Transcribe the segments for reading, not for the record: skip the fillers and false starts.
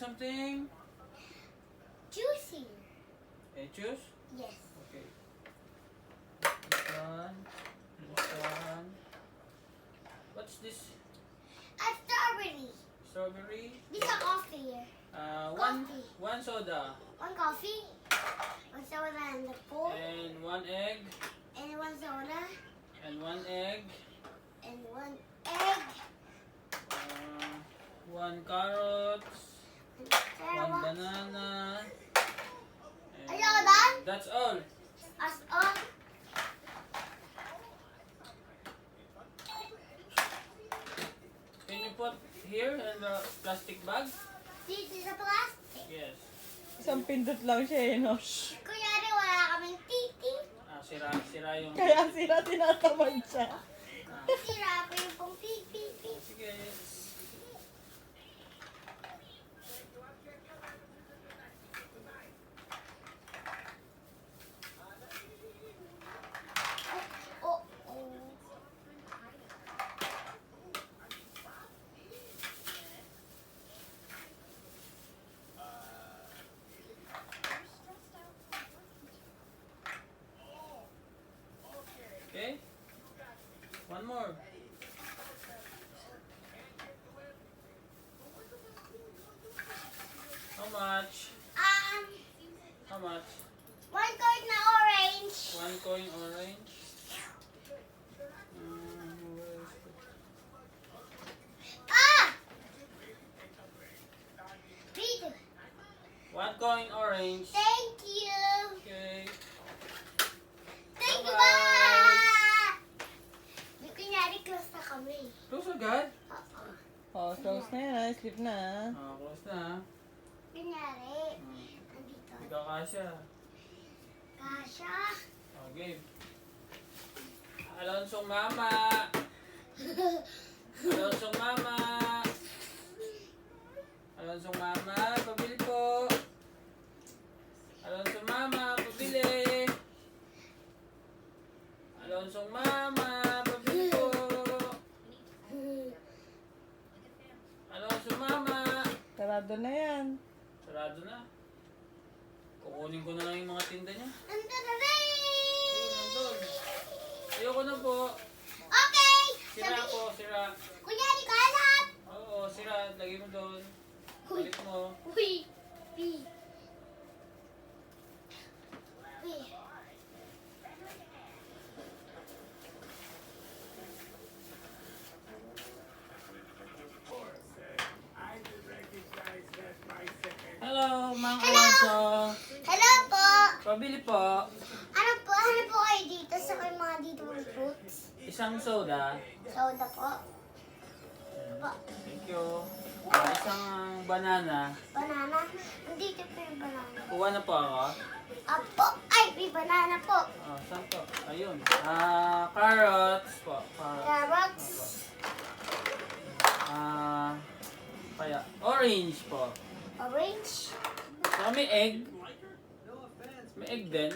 something? Juicy. Juice? Yes. Okay. This one. This one. What's this? A strawberry. Strawberry? This is a coffee. Coffee. One soda. One coffee. One soda and the pool. And one egg. And one soda. And one egg. And one egg. One carrot. One One banana. And Are you all done? that's all. As all. Can you put here in the plastic bag? This is a plastic. Yes. Isang pindot lang siya, no? Kunyari wala kaming titi. Sira yung... Kaya sila tinatamad siya. Sira ko yung pong pipi. Sige. Oh, oh. Okay. One more. How much? How much? One card na orange. One coin orange. Where is it? Ah! Read. One coin orange. Thank you. Okay. Thank you, Bye-bye. ba? Kunyari close na kami. Close agad? Oo. Oh, close na yan. Sleep na. Close na. Kunyari, nandito. Hindi ka kasya. Kasha. Okay. Alonso mama. Alonso mama. Alonso mama, pabili po. Alonso mama, pabili. Alonso mama, pabili po. Alonso mama. Sarado na yan. Sarado na. Kukunin ko na lang yung mga tinda niya. Ayun, nandun. Ayoko na po. Okay. Sira po, sira. Kunyari kalat. Oo, sira. Lagay mo doon. Balik mo. Uy. Pi. Pi. Hello, Mang Alonso. Hello po. Pabili po. Ano po kayo dito sa may mga dito ng fruits? Isang soda. Soda po. Po. Thank you. Isang banana. Banana. Nandito po yung banana. Kuha na po ako. Apo. Ay, may banana po. Saan po? Ayun. Carrots po. Carrots. Kaya, orange po. Orange. Saka may egg. May egg din.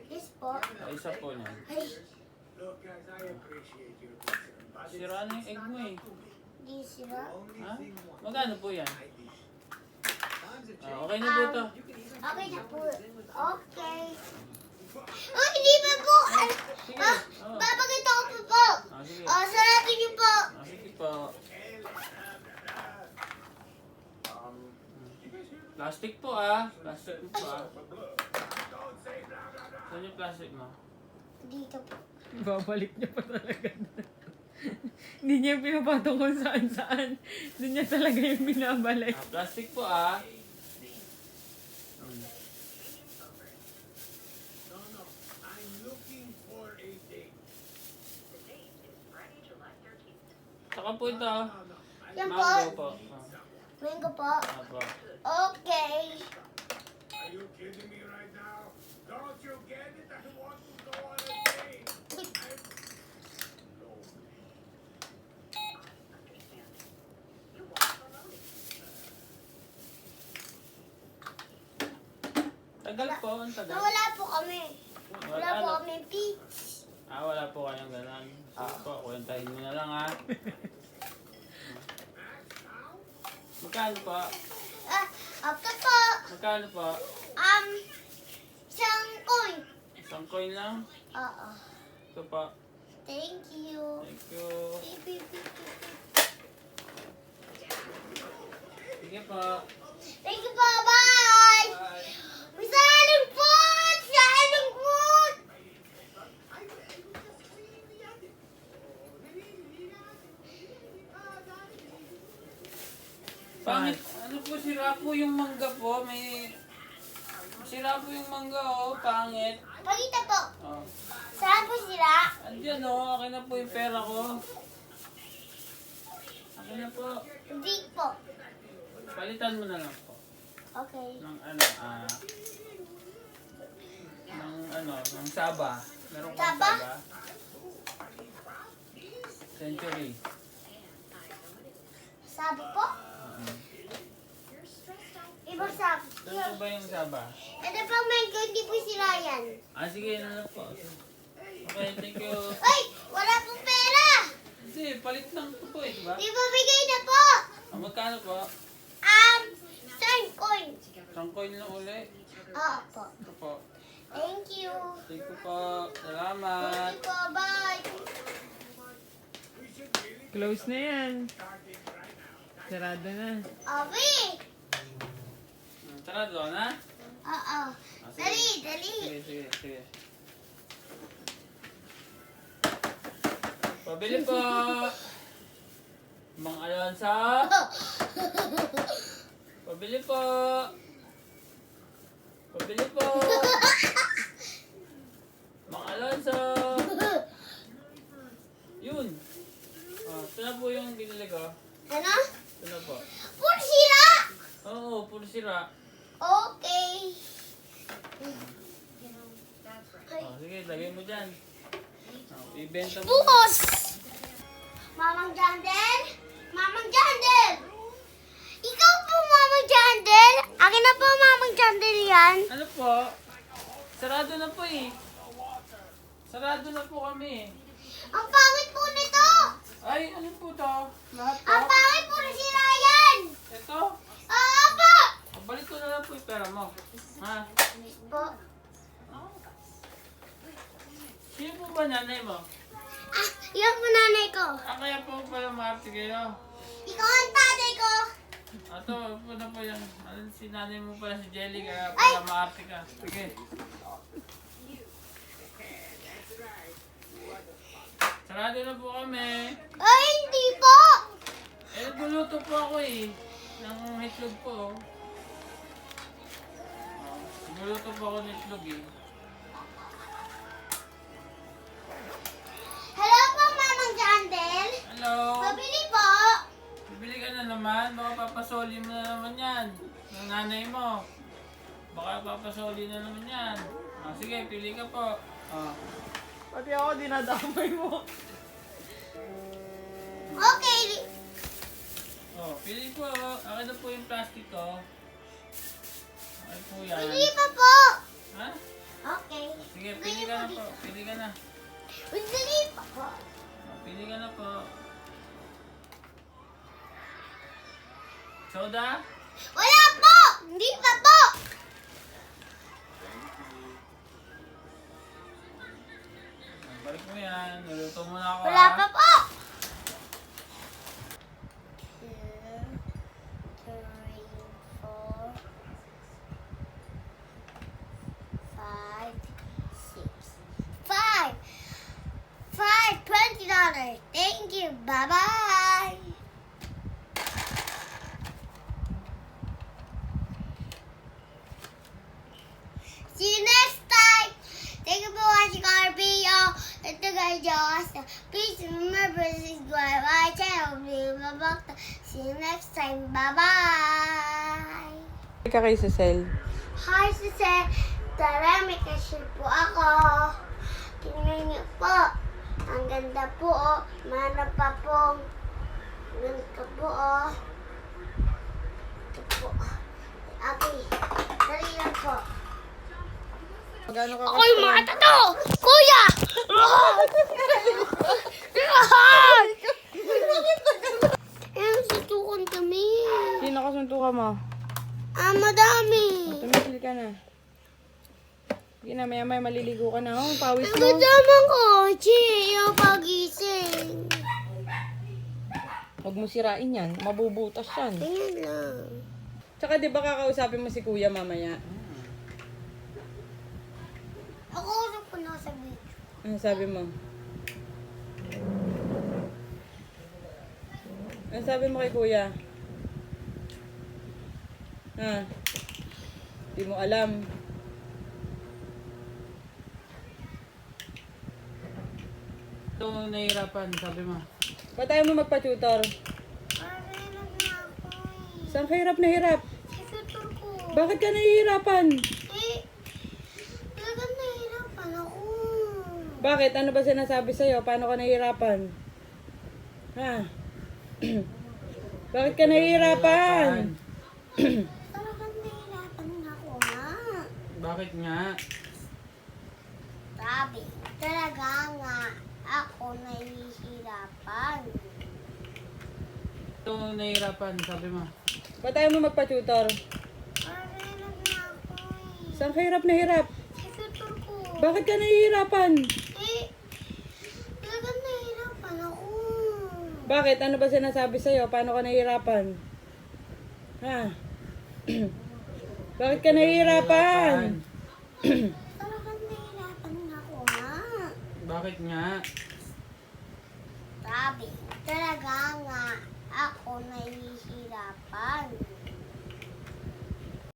Yes po. Isa po niyan. Ay, Sira na yung egg mo eh. di sila. Ha? Magkano po yan? Okay na po to. Okay na po. Okay. Oh, hindi pa po. Sige. Oo. Babagay ako po po. Sige. Sarado niyo po. Sige po. Plastic po Plastic po Saan yung plastic mo? Dito po. Babalik niya pa talaga. Hindi niya pinapatong kung saan-saan. Doon niya talaga yung binabalik. Plastic po Saka po ito. Yan po. Mango po. Mango po. Apo. Okay. Are you kidding me right now? Don't you get it? I want to go on a date. Tagal po, ang tagal. Wala po kami. Wala po Ano? kami peach. Wala po kayong gano'n. Sige po, kwentahin mo na lang Magkano po? Opo po. Magkano po? Isang coin. Isang coin lang? Oo. Ito po. Thank you. Thank you. Beep, beep, beep, beep, beep. Sige po. Thank you po. Bye. Bye. May salong food! Salong food! Pangit. Ano po, sira po yung mangga po. May... Sira po yung mangga, oh. Pangit. Pakita po. Oh. Saan po sila? Andiyan, oh. Akin na po yung pera ko. Akin na po. Hindi po. Palitan mo na lang po. Okay. Ng ng Saba. Meron kang Saba? Saba? Century. Sabi po? Ibang sabi. Saan po ba yung Saba? Ito po, mango, hindi po sila yan. Ah, sige na lang po. Okay, thank you. Ay! Wala pong pera! Hindi, palit lang po eh, diba? Di ba bigay na po? Ah, magkano po? Saan coin? Isang coin lang uli. Oo po. Ito po. Thank you. Thank you po. Salamat. Thank you po. Bye. Close na yan. Sarado na. Abi! Tara doon, ha? Oo. Dali, dali. Sige. Pabili po. Mang Alonso. Pabili po. Pabili po. Mang Alonso. Yun. Ito na po yung binili ko. Ano? Ito na po. Puro sira! Oo, puro sira. Okay. Sige, lagay mo dyan. Ibenta mo. Bukos! Mamang Jandel? Mamang Jandel! Ikaw po, Mamang Jandel? Akin na po, Mamang Jandel yan. Ano po? Sarado na po eh. Sarado na po kami. Ang pangit po nito! Ay, ano po to? Lahat po? Ang pangit po na sira yan! Ito? Oo po! Balik ko na lang po yung pera mo. Ha? Po. Sino po ba nanay mo? Yan po nanay ko. Kaya po pala maarte kayo. Ikaw ang tatay ko. Ito, po na po yan. Si nanay mo pala si Jelly, kaya pala maarte ka. Sige. Sarado na po kami. Ay, hindi po! Eh, nagluluto po ako eh. Ng itlog po. Nagluluto po ako ng itlog eh. Hello po, Mamang Jandel. Hello? Pabili po. Bibili ka na naman. Baka papasoli mo na naman yan. Ng nanay mo. Baka papasoli na naman yan. Sige, pili ka po. Pati ako dinadamay mo. Okay. Pili po. Akin na po yung plastic ko. Akin po yan. Hindi pa po. Ha? Okay. Sige, pili ka na po. Pili ka na. Hindi pa po. Pili ka na po. Soda? Wala po! Hindi pa po! Balik mo yan. Naluto mo na ako. Wala ha? pa po! 2, 3, 4, 5, 6. 5! $20. Thank you. Bye-bye! See you next time! Thank you for watching our video. Ito guys, Joss. Please remember to subscribe my channel. See you next time. Bye-bye! Ka kay Cecil. Hi, Sise. Tara, may cashier po ako. Tingnan niyo po. Ang ganda po, oh. Mana pa po. Ganito po, oh. Ito po. Okay. Dali lang po. Magano ka Ako yung mga tato! Kuya! Eh, sutukan kami. Sino kasuntukan mo? Ang madami. Tumigil ka na. Sige na, maya maliligo ka na. Oh, pawis Ang mo. kasama ko, yung pagising. Huwag mo sirain yan. Mabubutas yan. Tingnan lang. Tsaka di ba kakausapin mo si kuya mamaya? Ako usap ko na sa video. Ano sabi mo? Ano sabi mo kay kuya? Ha? Di mo alam. Ito nahihirapan, sabi mo. Ba't tayo mo magpa-tutor? Parang na ako eh. Saan ka hirap na hirap? Sa tutor ko. Bakit ka nahihirapan? Eh, talagang nahihirapan ako. Bakit? Ano ba sinasabi sa'yo? Paano ka nahihirapan? Ha? Bakit ka nahihirapan? Talagang nahihirapan ako nga. Bakit nga? Sabi, talaga nga ako nahihirapan. Ito nahihirapan, sabi mo. Ba't tayo mo magpa-tutor? Parang na ako eh. Saan ka hirap na hirap? Sa tutor ko. Bakit ka nahihirapan? Eh, talagang nahihirapan ako. Bakit? Ano ba sinasabi sa'yo? Paano ka nahihirapan? Ha? Bakit ka nahihirapan? Talagang nahihirapan ako nga. Bakit nga? Sabi, talaga nga ako nahihirapan.